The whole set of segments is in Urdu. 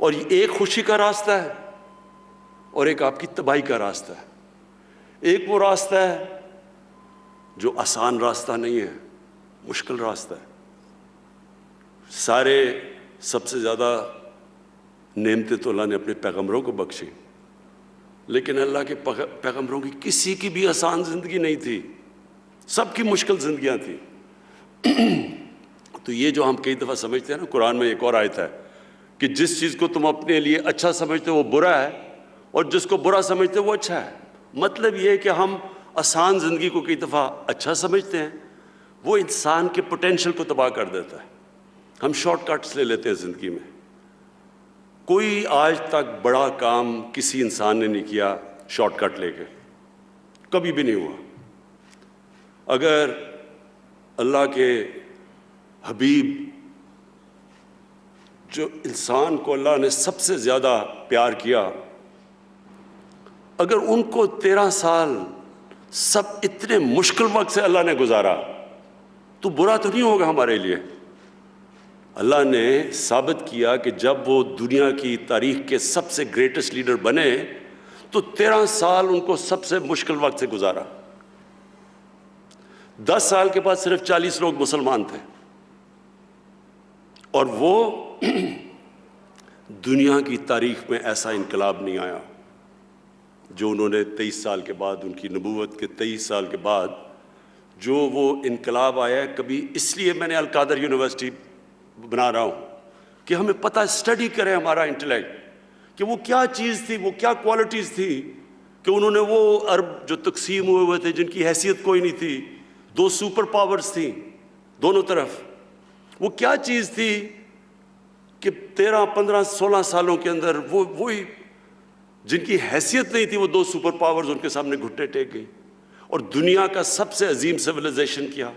اور ایک خوشی کا راستہ ہے اور ایک آپ کی تباہی کا راستہ ہے. ایک وہ راستہ ہے جو آسان راستہ نہیں ہے، مشکل راستہ ہے. سب سے زیادہ نعمتیں تو اللہ نے اپنے پیغمبروں کو بخشی، لیکن اللہ کے پیغمبروں کی کسی کی بھی آسان زندگی نہیں تھی، سب کی مشکل زندگیاں تھیں. تو یہ جو ہم کئی دفعہ سمجھتے ہیں نا، قرآن میں ایک اور آیت ہے کہ جس چیز کو تم اپنے لیے اچھا سمجھتے ہو وہ برا ہے، اور جس کو برا سمجھتے ہو وہ اچھا ہے. مطلب یہ ہے کہ ہم آسان زندگی کو کئی دفعہ اچھا سمجھتے ہیں، وہ انسان کے پوٹینشل کو تباہ کر دیتا ہے. ہم شارٹ کٹس لے لیتے ہیں زندگی میں. کوئی آج تک بڑا کام کسی انسان نے نہیں کیا شارٹ کٹ لے کے، کبھی بھی نہیں ہوا. اگر اللہ کے حبیب جو انسان کو اللہ نے سب سے زیادہ پیار کیا، اگر ان کو 13 سال سب اتنے مشکل وقت سے اللہ نے گزارا تو برا تو نہیں ہوگا ہمارے لیے. اللہ نے ثابت کیا کہ جب وہ دنیا کی تاریخ کے سب سے گریٹسٹ لیڈر بنے تو 13 سال ان کو سب سے مشکل وقت سے گزارا. 10 سال کے بعد صرف 40 لوگ مسلمان تھے، اور وہ دنیا کی تاریخ میں ایسا انقلاب نہیں آیا جو انہوں نے 23 سال کے بعد، ان کی نبوت کے 23 سال کے بعد جو وہ انقلاب آیا ہے. کبھی اس لیے میں نے القادر یونیورسٹی بنا رہا ہوں کہ ہمیں پتہ اسٹڈی کریں ہمارا انٹلیکٹ کہ وہ کیا چیز تھی، وہ کیا کوالٹیز تھی کہ انہوں نے وہ عرب جو تقسیم ہوئے تھے جن کی حیثیت کوئی نہیں تھی، 2 سپر پاورز تھیں دونوں طرف، وہ کیا چیز تھی کہ 13 15 16 سالوں کے اندر وہی جن کی حیثیت نہیں تھی وہ 2 سپر پاورز ان کے سامنے گھٹنے ٹیک گئی اور دنیا کا سب سے عظیم سویلائزیشن کیا.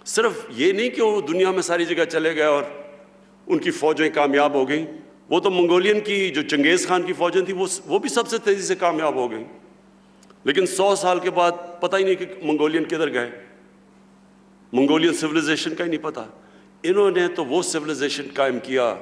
صرف یہ نہیں کہ وہ دنیا میں ساری جگہ چلے گئے اور ان کی فوجیں کامیاب ہو گئیں، وہ تو منگولین کی جو چنگیز خان کی فوجیں تھیں وہ بھی سب سے تیزی سے کامیاب ہو گئیں. لیکن 100 سال کے بعد پتہ ہی نہیں کہ منگولین کدھر گئے، منگولین سویلائزیشن کا ہی نہیں پتہ. انہوں نے تو وہ سویلائزیشن قائم کیا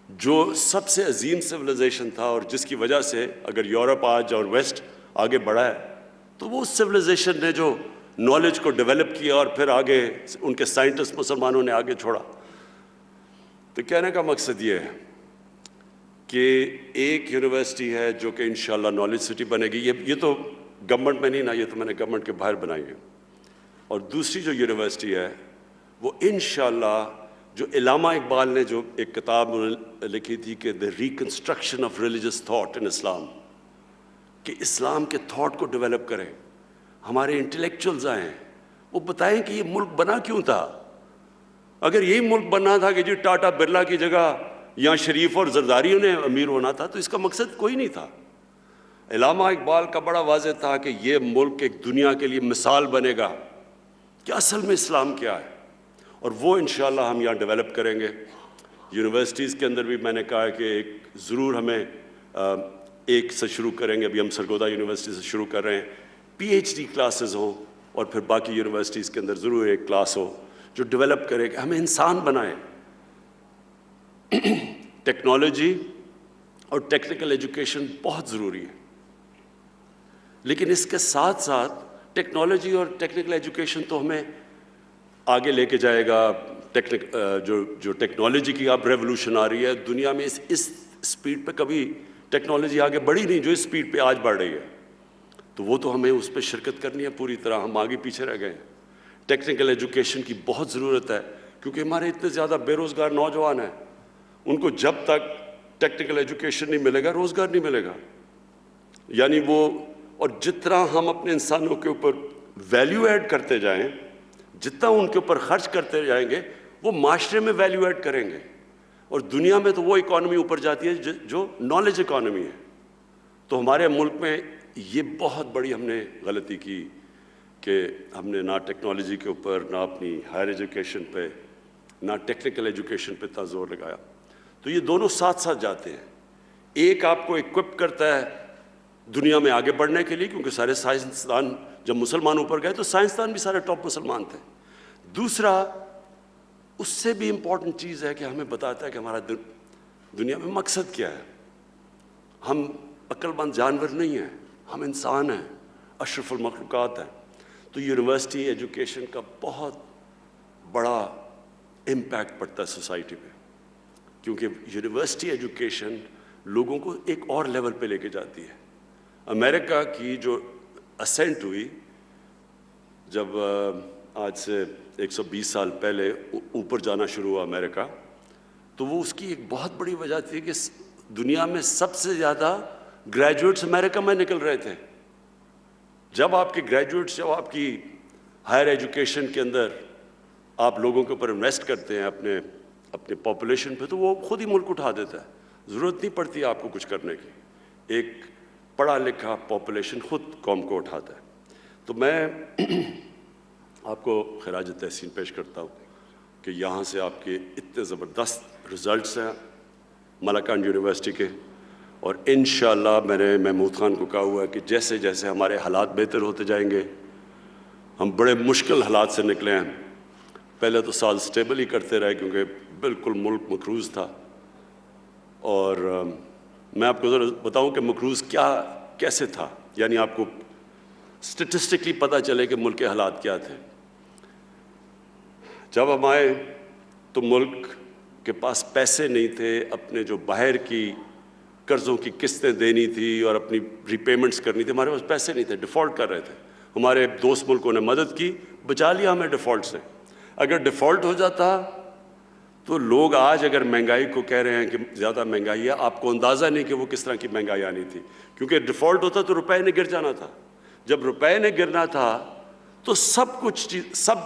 جو سب سے عظیم سویلائزیشن تھا، اور جس کی وجہ سے اگر یورپ آج اور ویسٹ آگے بڑھا ہے تو وہ سویلائزیشن نے جو نالج کو ڈیولپ کیا اور پھر آگے ان کے سائنٹسٹ مسلمانوں نے آگے چھوڑا. تو کہنے کا مقصد یہ ہے کہ ایک یونیورسٹی ہے جو کہ انشاءاللہ نالج سٹی بنے گی. یہ تو گورنمنٹ میں نہیں نا، یہ تو میں نے گورنمنٹ کے باہر بنائی ہے. اور دوسری جو یونیورسٹی ہے وہ انشاءاللہ جو علامہ اقبال نے جو ایک کتاب لکھی تھی کہ the reconstruction of religious thought in Islam, کہ اسلام کے تھاٹ کو ڈیولپ کریں. ہمارے انٹلیکچوئلز آئیں، وہ بتائیں کہ یہ ملک بنا کیوں تھا. اگر یہی ملک بننا تھا کہ جی ٹاٹا برلا کی جگہ یا شریف اور زرداریوں نے امیر ہونا تھا تو اس کا مقصد کوئی نہیں تھا. علامہ اقبال کا بڑا واضح تھا کہ یہ ملک ایک دنیا کے لیے مثال بنے گا کہ اصل میں اسلام کیا ہے، اور وہ انشاءاللہ ہم یہاں ڈیولپ کریں گے. یونیورسٹیز کے اندر بھی میں نے کہا کہ ایک ضرور ہمیں ایک سے شروع کریں گے. ابھی ہم سرگودا یونیورسٹی سے شروع کر رہے ہیں. پی ایچ ڈی کلاسز ہوں اور پھر باقی یونیورسٹیز کے اندر ضرور ایک کلاس ہو جو ڈیولپ کرے کہ ہمیں انسان بنائے. ٹیکنالوجی اور ٹیکنیکل ایجوکیشن بہت ضروری ہے، لیکن اس کے ساتھ ساتھ ٹیکنالوجی اور ٹیکنیکل ایجوکیشن تو ہمیں آگے لے کے جائے گا. جو ٹیکنالوجی کی اب ریولوشن آ رہی ہے دنیا میں، اس سپیڈ پہ کبھی ٹیکنالوجی آگے بڑھی نہیں جو اس سپیڈ پہ آج بڑھ رہی ہے. تو وہ تو ہمیں اس پہ شرکت کرنی ہے پوری طرح. ہم آگے پیچھے رہ گئے ہیں. ٹیکنیکل ایجوکیشن کی بہت ضرورت ہے کیونکہ ہمارے اتنے زیادہ بے روزگار نوجوان ہیں، ان کو جب تک ٹیکنیکل ایجوکیشن نہیں ملے گا روزگار نہیں ملے گا. یعنی وہ، اور جتنا ہم اپنے انسانوں کے اوپر ویلیو ایڈ کرتے جائیں، جتنا ان کے اوپر خرچ کرتے جائیں گے وہ معاشرے میں ویلیو ایڈ کریں گے. اور دنیا میں تو وہ اکانومی اوپر جاتی ہے جو نالج اکانومی ہے. تو ہمارے ملک میں یہ بہت بڑی ہم نے غلطی کی کہ ہم نے نہ ٹیکنالوجی کے اوپر، نہ اپنی ہائر ایجوکیشن پہ، نہ ٹیکنیکل ایجوکیشن پہ اتنا زور لگایا. تو یہ دونوں ساتھ ساتھ جاتے ہیں. ایک آپ کو اکوپ کرتا ہے دنیا میں آگے بڑھنے کے لیے کیونکہ سارے سائنسدان جب مسلمان اوپر گئے تو سائنسدان بھی سارے ٹاپ مسلمان تھے. دوسرا اس سے بھی امپورٹنٹ چیز ہے کہ ہمیں بتاتا ہے کہ ہمارا دنیا میں مقصد کیا ہے؟ ہم عقل مند جانور نہیں ہیں، ہم انسان ہیں، اشرف المخلوقات ہیں۔ تو یونیورسٹی ایجوکیشن کا بہت بڑا امپیکٹ پڑتا ہے سوسائٹی پہ، کیونکہ یونیورسٹی ایجوکیشن لوگوں کو ایک اور لیول پہ لے کے جاتی ہے۔ امریکہ کی جو اسینٹ ہوئی، جب آج سے 120 سال پہلے اوپر جانا شروع ہوا امریکہ، تو وہ اس کی ایک بہت بڑی وجہ تھی کہ دنیا میں سب سے زیادہ گریجویٹس امریکہ میں نکل رہے تھے۔ جب آپ کے گریجویٹس، جب آپ کی ہائر ایجوکیشن کے اندر آپ لوگوں کے اوپر انویسٹ کرتے ہیں اپنے پاپولیشن پہ، تو وہ خود ہی ملک اٹھا دیتا ہے، ضرورت نہیں پڑتی آپ کو کچھ کرنے کی۔ ایک پڑھا لکھا پاپولیشن خود قوم کو اٹھاتا ہے۔ تو میں آپ کو خراج تحسین پیش کرتا ہوں کہ یہاں سے آپ کے اتنے زبردست رزلٹس ہیں ملاکنڈ یونیورسٹی کے، اور انشاءاللہ میں نے محمود خان کو کہا ہوا ہے کہ جیسے جیسے ہمارے حالات بہتر ہوتے جائیں گے، ہم بڑے مشکل حالات سے نکلے ہیں، پہلے تو سال سٹیبل ہی کرتے رہے کیونکہ بالکل ملک مقروض تھا، اور میں آپ کو ذرا بتاؤں کہ مقروض کیسے تھا، یعنی آپ کو اسٹیٹسٹکلی پتہ چلے کہ ملک کے حالات کیا تھے۔ جب ہم آئے تو ملک کے پاس پیسے نہیں تھے، اپنے جو باہر کی قرضوں کی قسطیں دینی تھی اور اپنی ری پیمنٹس کرنی تھی، ہمارے پاس پیسے نہیں تھے، ڈیفالٹ کر رہے تھے۔ ہمارے دوست ملکوں نے مدد کی، بچا لیا ہمیں ڈیفالٹ سے۔ اگر ڈیفالٹ ہو جاتا تو لوگ آج اگر مہنگائی کو کہہ رہے ہیں کہ زیادہ مہنگائی ہے، آپ کو اندازہ نہیں کہ وہ کس طرح کی مہنگائی آنی تھی، کیونکہ ڈیفالٹ ہوتا تو روپے نے گر جانا تھا۔ جب روپے نے گرنا تھا تو سب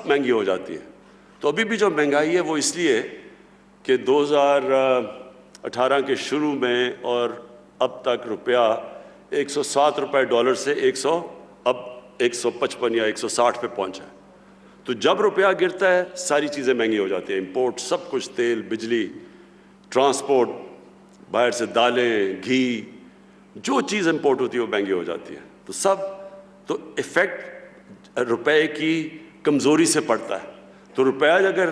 مہنگی ہو جاتی ہے۔ تو ابھی بھی جو مہنگائی ہے وہ اس لیے کہ 2018 کے شروع میں اور اب تک روپیہ 107 روپے ڈالر سے اب 155 یا 160 پہ پہنچا ہے۔ تو جب روپیہ گرتا ہے ساری چیزیں مہنگی ہو جاتی ہیں، امپورٹ سب کچھ، تیل، بجلی، ٹرانسپورٹ، باہر سے دالیں، گھی، جو چیز امپورٹ ہوتی ہے وہ مہنگی ہو جاتی ہے۔ تو ایفیکٹ روپے کی کمزوری سے پڑتا ہے۔ تو روپیہ اگر،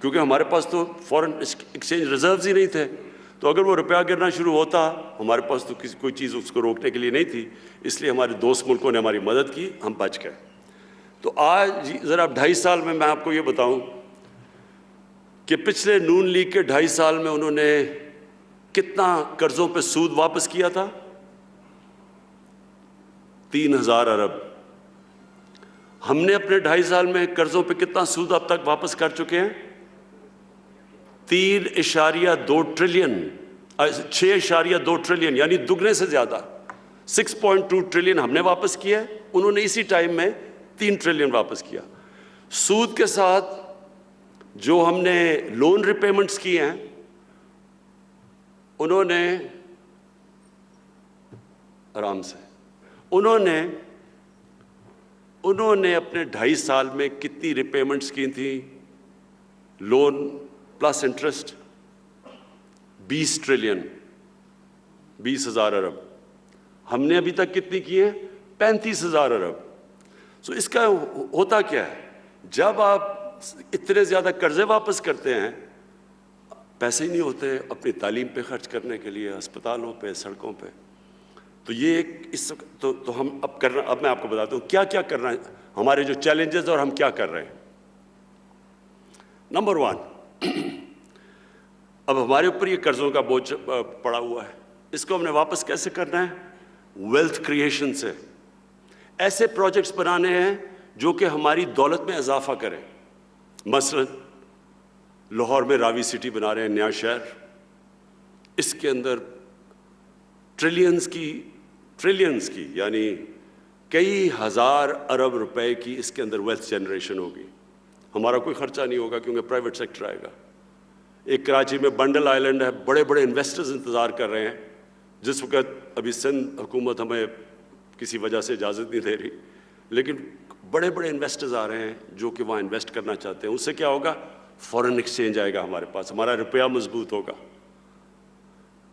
کیونکہ ہمارے پاس تو فورن ایکسچینج ریزروز ہی نہیں تھے، تو اگر وہ روپیہ گرنا شروع ہوتا، ہمارے پاس تو کوئی چیز اس کو روکنے کے لیے نہیں تھی، اس لیے ہمارے دوست ملکوں نے ہماری مدد کی، ہم بچ گئے۔ تو آج ذرا 2.5 سال میں آپ کو یہ بتاؤں کہ پچھلے نون لیگ کے 2.5 سال میں انہوں نے کتنا قرضوں پہ سود واپس کیا تھا؟ 3000 ارب۔ ہم نے اپنے 2.5 سال میں قرضوں پہ کتنا سود اب تک واپس کر چکے ہیں؟ 3.2 ٹریلین، 6.2 ٹریلین، یعنی دگنے سے زیادہ۔ 6.2 ٹریلین ہم نے واپس کیا ہے، انہوں نے اسی ٹائم میں 3 ٹریلین واپس کیا۔ سود کے ساتھ جو ہم نے لون ریپیمنٹس کی ہیں، انہوں نے آرام سے انہوں نے اپنے 2.5 سال میں کتنی ریپیمنٹس کی تھیں؟ لون پلس انٹرسٹ 20 ٹریلین، 20,000 ارب۔ ہم نے ابھی تک کتنی کی ہیں؟ 35,000 ارب۔ سو اس کا ہوتا کیا ہے؟ جب آپ اتنے زیادہ قرضے واپس کرتے ہیں، پیسے ہی نہیں ہوتے اپنی تعلیم پہ خرچ کرنے کے لیے، ہسپتالوں پہ، سڑکوں پہ۔ تو یہ تو ہم اب میں آپ کو بتاتا ہوں کیا کرنا ہے، ہمارے جو چیلنجز اور ہم کیا کر رہے ہیں۔ نمبر 1، اب ہمارے اوپر یہ قرضوں کا بوجھ پڑا ہوا ہے، اس کو ہم نے واپس کیسے کرنا ہے؟ ویلتھ کریشن سے۔ ایسے پروجیکٹس بنانے ہیں جو کہ ہماری دولت میں اضافہ کریں۔ مثلا لاہور میں راوی سٹی بنا رہے ہیں، نیا شہر، اس کے اندر ٹریلینز کی یعنی کئی ہزار ارب روپے کی اس کے اندر ویلتھ جنریشن ہوگی۔ ہمارا کوئی خرچہ نہیں ہوگا کیونکہ پرائیویٹ سیکٹر آئے گا۔ ایک کراچی میں بنڈل آئلینڈ ہے، بڑے بڑے انویسٹرز انتظار کر رہے ہیں، جس وقت ابھی سندھ حکومت ہمیں کسی وجہ سے اجازت نہیں دے رہی، لیکن بڑے بڑے انویسٹرز آ رہے ہیں جو کہ وہاں انویسٹ کرنا چاہتے ہیں۔ اس سے کیا ہوگا؟ فورن ایکسچینج آئے گا ہمارے پاس، ہمارا روپیہ مضبوط ہوگا۔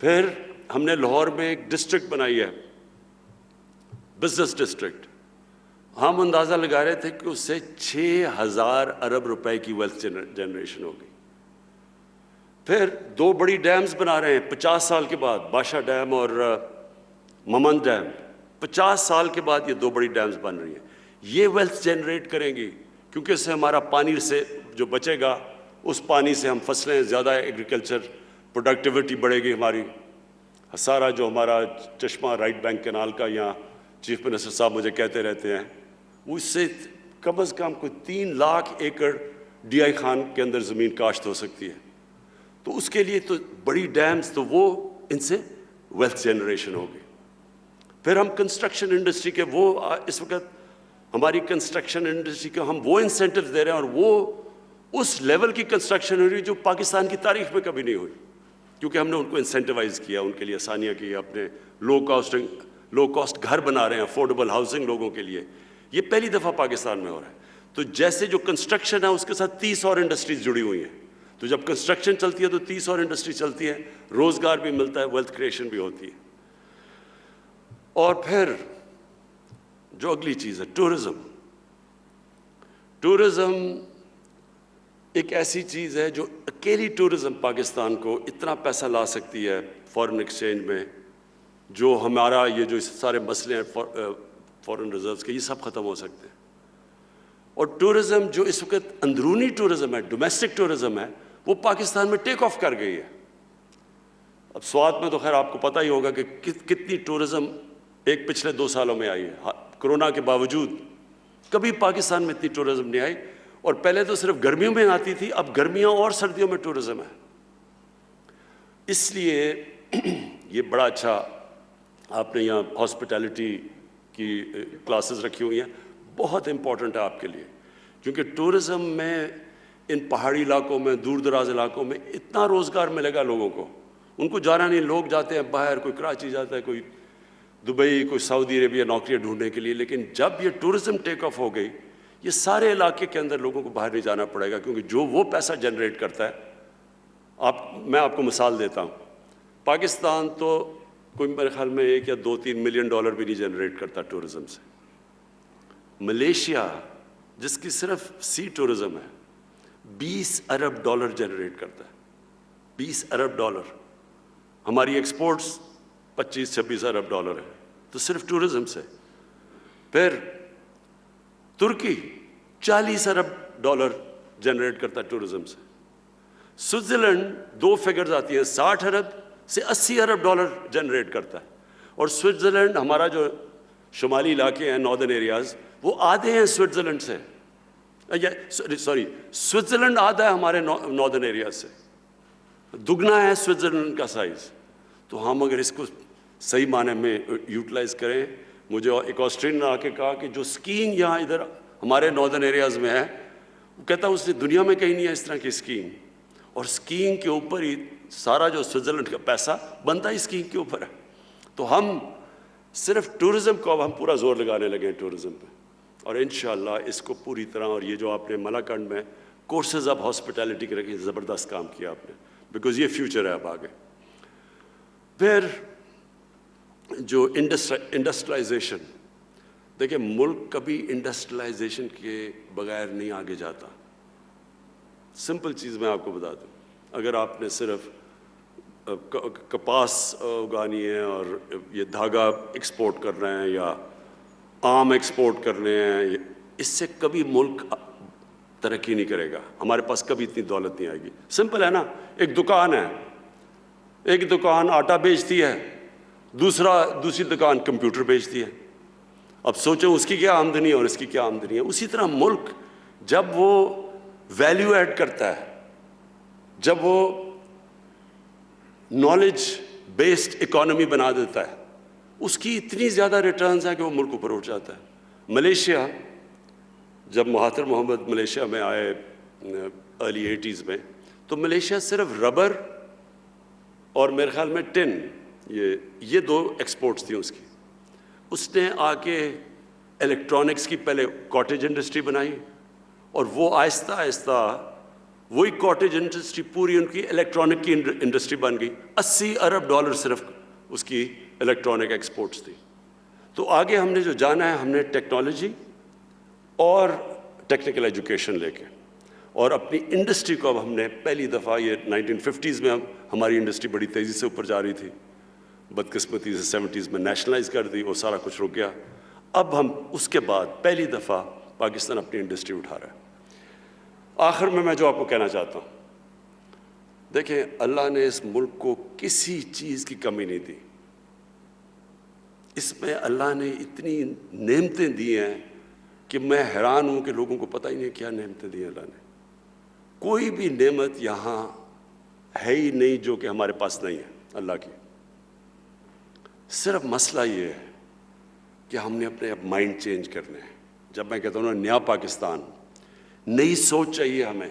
پھر ہم نے لاہور میں ایک ڈسٹرکٹ بنائی ہے، بزنس ڈسٹرکٹ۔ ہم اندازہ لگا رہے تھے کہ اس سے 6,000 ارب روپے کی ویلتھ جنریشن ہوگی۔ پھر 2 بڑی ڈیمز بنا رہے ہیں 50 سال کے بعد، باشا ڈیم اور ممند ڈیم. 50 سال کے بعد یہ 2 بڑی ڈیمز بن رہی ہیں. یہ ویلتھ جنریٹ کریں گی کیونکہ اس سے ہمارا پانی سے جو بچے گا اس پانی سے ہم فصلیں زیادہ، ایگریکلچر پروڈکٹیوٹی بڑھے گی ہماری. سارا جو ہمارا چشمہ رائٹ بینک کینال کا یہاں چیف منسٹر صاحب مجھے کہتے رہتے ہیں، وہ اس سے کم از کم کوئی 3 لاکھ ایکڑ ڈی آئی خان کے اندر زمین کاشت ہو سکتی ہے. تو اس کے لیے تو بڑی ڈیمز، تو وہ ان سے ویلتھ جنریشن ہوگی. پھر ہم کنسٹرکشن انڈسٹری کے وہ اس وقت ہماری کنسٹرکشن انڈسٹری کو ہم وہ انسینٹیوز دے رہے ہیں، اور وہ اس لیول کی کنسٹرکشن ہو رہی ہے جو پاکستان کی تاریخ میں کبھی نہیں ہوئی، کیونکہ ہم نے ان کو انسینٹیوائز کیا، ان کے لیے آسانیاں کی، اپنے لو کاسٹ گھر بنا رہے ہیں، افورڈیبل ہاؤسنگ لوگوں کے لیے. یہ پہلی دفعہ پاکستان میں ہو رہا ہے. تو جیسے جو کنسٹرکشن ہے اس کے ساتھ 30 اور انڈسٹریز جڑی ہوئی ہیں. تو جب کنسٹرکشن چلتی ہے تو 30 اور انڈسٹری چلتی ہے، روزگار بھی ملتا ہے، ویلتھ کریشن بھی ہوتی ہے. اور پھر جو اگلی چیز ہے ٹورزم. ٹورزم ایک ایسی چیز ہے جو اکیلی ٹورزم پاکستان کو اتنا پیسہ لا سکتی ہے فارن ایکسچینج میں، جو ہمارا یہ جو سارے مسئلے ہیں فارن ریزروز کے، یہ سب ختم ہو سکتے ہیں. اور ٹورزم جو اس وقت اندرونی ٹورزم ہے، ڈومیسٹک ٹورزم ہے، وہ پاکستان میں ٹیک آف کر گئی ہے. اب سوات میں تو خیر آپ کو پتہ ہی ہوگا کہ کتنی ٹورزم ایک پچھلے 2 سالوں میں آئی ہے. کرونا کے باوجود کبھی پاکستان میں اتنی ٹورزم نہیں آئی. اور پہلے تو صرف گرمیوں میں آتی تھی، اب گرمیاں اور سردیوں میں ٹورزم ہے. اس لیے یہ بڑا اچھا آپ نے یہاں ہاسپٹیلٹی کی کلاسز رکھی ہوئی ہیں، بہت امپورٹنٹ ہے آپ کے لیے، کیونکہ ٹورزم میں ان پہاڑی علاقوں میں، دور دراز علاقوں میں اتنا روزگار ملے گا لوگوں کو. ان کو جانا نہیں، لوگ جاتے ہیں باہر، کوئی کراچی جاتا ہے، کوئی دبئی، کوئی سعودی عربیہ نوکریاں ڈھونڈنے کے لیے. لیکن جب یہ ٹورزم ٹیک آف ہو گئی، یہ سارے علاقے کے اندر لوگوں کو باہر نہیں جانا پڑے گا، کیونکہ جو وہ پیسہ جنریٹ کرتا ہے. میں آپ کو مثال دیتا ہوں. پاکستان تو کوئی میرے خیال میں 1 یا 2-3 ملین ڈالر بھی نہیں جنریٹ کرتا ٹورزم سے. ملیشیا جس کی صرف سی ٹورزم ہے 20 ارب ڈالر جنریٹ کرتا ہے. 20 ارب ڈالر. ہماری ایکسپورٹس 25-26 ارب ڈالر ہے، تو صرف ٹورزم سے. پھر ترکی 40 ارب ڈالر جنریٹ کرتا ہے ٹورزم سے. سوئٹزرلینڈ 2 فگرز آتی ہیں، 60 ارب سے 80 ارب ڈالر جنریٹ کرتا ہے. اور سوئٹزرلینڈ، ہمارا جو شمالی علاقے ہیں ناردرن ایریاز، وہ آدھے ہیں سوئٹزرلینڈ سے. سوئٹزرلینڈ آدھا ہے ہمارے ناردرن ایریاز سے، دگنا ہے سوئٹزرلینڈ کا سائز. تو ہم اگر اس کو صحیح معنی میں یوٹیلائز کریں، مجھے ایک آسٹریلین نے آ کے کہا کہ جو اسکیئنگ یہاں ادھر ہمارے ناردرن ایریاز میں ہے، وہ کہتا ہے اس نے دنیا میں کہیں نہیں ہے اس طرح کی اسکیئنگ. اور اسکیئنگ کے اوپر ہی سارا جو سوئٹزرلینڈ کا پیسہ بنتا ہی اسکیئنگ کے اوپر ہے. تو ہم صرف ٹورزم کو اب ہم پورا زور لگانے لگے ہیں ٹورزم پہ، اور انشاءاللہ اس کو پوری طرح. اور یہ جو آپ نے ملاکنڈ میں کورسز آف ہاسپٹیلٹی کے رکھے، زبردست کام کیا آپ نے، بیکاز یہ فیوچر ہے اب آگے. پھر جو انڈسٹریلائزیشن، دیکھیں ملک کبھی انڈسٹریلائزیشن کے بغیر نہیں آگے جاتا. سمپل چیز میں آپ کو بتا دوں، اگر آپ نے صرف کپاس اگانی ہے اور یہ دھاگا ایکسپورٹ کر رہے ہیں یا آم ایکسپورٹ کر رہے ہیں، اس سے کبھی ملک ترقی نہیں کرے گا. ہمارے پاس کبھی اتنی دولت نہیں آئے گی. سمپل ہے نا، ایک دکان ہے، ایک دکان آٹا بیچتی ہے، دوسری دکان کمپیوٹر بیچتی ہے. اب سوچیں اس کی کیا آمدنی ہے اور اس کی کیا آمدنی ہے. اسی طرح ملک جب وہ ویلیو ایڈ کرتا ہے، جب وہ نالج بیسڈ اکانومی بنا دیتا ہے، اس کی اتنی زیادہ ریٹرنز ہیں کہ وہ ملک اوپر اٹھ جاتا ہے. ملیشیا، جب مہاتر محمد ملیشیا میں آئے ارلی 80s میں، تو ملیشیا صرف ربر اور میرے خیال میں ٹن، یہ 2 ایکسپورٹس تھیں اس کی. اس نے آ کے الیکٹرانکس کی پہلے کاٹیج انڈسٹری بنائی، اور وہ آہستہ آہستہ وہی کاٹیج انڈسٹری پوری ان کی الیکٹرانک کی انڈسٹری بن گئی. 80 ارب ڈالر صرف اس کی الیکٹرانک ایکسپورٹس تھی. تو آگے ہم نے جو جانا ہے، ہم نے ٹیکنالوجی اور ٹیکنیکل ایجوکیشن لے کے. اور اپنی انڈسٹری کو اب ہم نے پہلی دفعہ، یہ 1950s میں ہماری انڈسٹری بڑی تیزی سے اوپر جا رہی تھی، بدقسمتی سے 70s میں نیشنلائز کر دی، وہ سارا کچھ رک گیا. اب ہم اس کے بعد پہلی دفعہ پاکستان اپنی انڈسٹری اٹھا رہا ہے. آخر میں جو آپ کو کہنا چاہتا ہوں، دیکھیں اللہ نے اس ملک کو کسی چیز کی کمی نہیں دی. اس میں اللہ نے اتنی نعمتیں دی ہیں کہ میں حیران ہوں کہ لوگوں کو پتہ ہی نہیں کیا نعمتیں دی ہیں اللہ نے. کوئی بھی نعمت یہاں ہے ہی نہیں جو کہ ہمارے پاس نہیں ہے اللہ کی. صرف مسئلہ یہ ہے کہ ہم نے اپنے اب مائنڈ چینج کرنے ہیں. جب میں کہتا ہوں نا نیا پاکستان، نئی سوچ چاہیے ہمیں.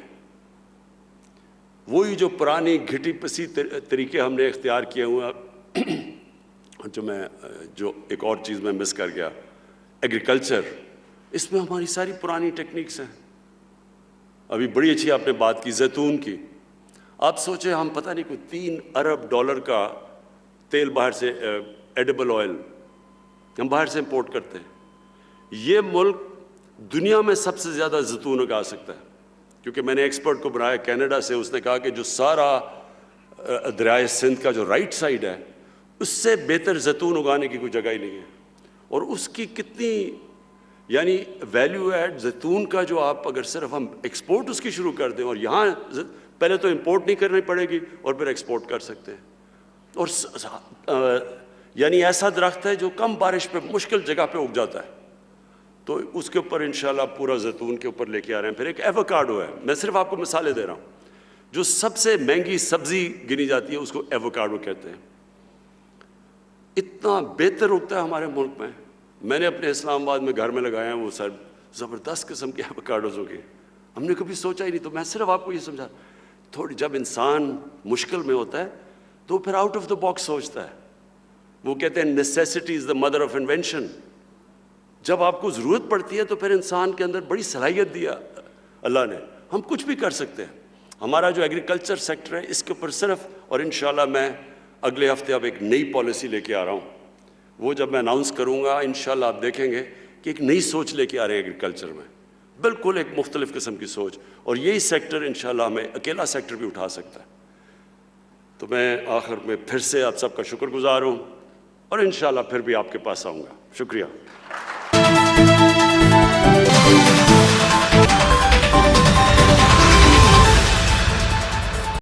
وہی جو پرانی گھٹی پسی طریقے ہم نے اختیار کیے ہوئے، جو ایک اور چیز میں مس کر گیا، ایگریکلچر، اس میں ہماری ساری پرانی ٹیکنیکس ہیں. ابھی بڑی اچھی آپ نے بات کی زیتون کی. آپ سوچیں ہم پتہ نہیں کوئی $3 ارب کا تیل باہر سے، ایڈیبل آئل ہم باہر سے امپورٹ کرتے ہیں. یہ ملک دنیا میں سب سے زیادہ زیتون اگا سکتا ہے، کیونکہ میں نے ایکسپرٹ کو بنایا کینیڈا سے. اس نے کہا کہ جو سارا دریائے سندھ کا جو رائٹ سائڈ ہے، اس سے بہتر زیتون اگانے کی کوئی جگہ ہی نہیں ہے. اور اس کی کتنی یعنی ویلیو ایڈ زیتون کا، جو آپ اگر صرف ہم ایکسپورٹ اس کی شروع کر دیں، اور یہاں پہلے تو امپورٹ نہیں کرنی پڑے گی اور پھر ایکسپورٹ کر سکتے ہیں. اور یعنی ایسا درخت ہے جو کم بارش پہ مشکل جگہ پہ اگ جاتا ہے. تو اس کے اوپر انشاءاللہ پورا زیتون کے اوپر لے کے آ رہے ہیں. پھر ایک ایووکاڈو ہے، میں صرف آپ کو مثالیں دے رہا ہوں. جو سب سے مہنگی سبزی گنی جاتی ہے اس کو ایووکاڈو کہتے ہیں. اتنا بہتر اگتا ہے ہمارے ملک میں. میں نے اپنے اسلام آباد میں گھر میں لگایا ہیں، وہ سر زبردست قسم کے ایووکاڈوز ہو گئے. ہم نے کبھی سوچا ہی نہیں. تو میں صرف آپ کو یہ سمجھا، تھوڑی جب انسان مشکل میں ہوتا ہے تو پھر آؤٹ آف دا باکس سوچتا ہے. وہ کہتے ہیں necessity is the mother of invention. جب آپ کو ضرورت پڑتی ہے تو پھر انسان کے اندر بڑی صلاحیت دیا اللہ نے. ہم کچھ بھی کر سکتے ہیں. ہمارا جو ایگریکلچر سیکٹر ہے اس کے اوپر صرف، اور انشاءاللہ میں اگلے ہفتے اب ایک نئی پالیسی لے کے آ رہا ہوں. وہ جب میں اناؤنس کروں گا انشاءاللہ آپ دیکھیں گے کہ ایک نئی سوچ لے کے آ رہے ہیں ایگریکلچر میں، بالکل ایک مختلف قسم کی سوچ. اور یہی سیکٹر انشاءاللہ ہمیں اکیلا سیکٹر بھی اٹھا سکتا ہے. تو میں آخر میں پھر سے آپ سب کا شکر گزار ہوں، اور انشاءاللہ پھر بھی آپ کے پاس آؤں گا. شکریہ.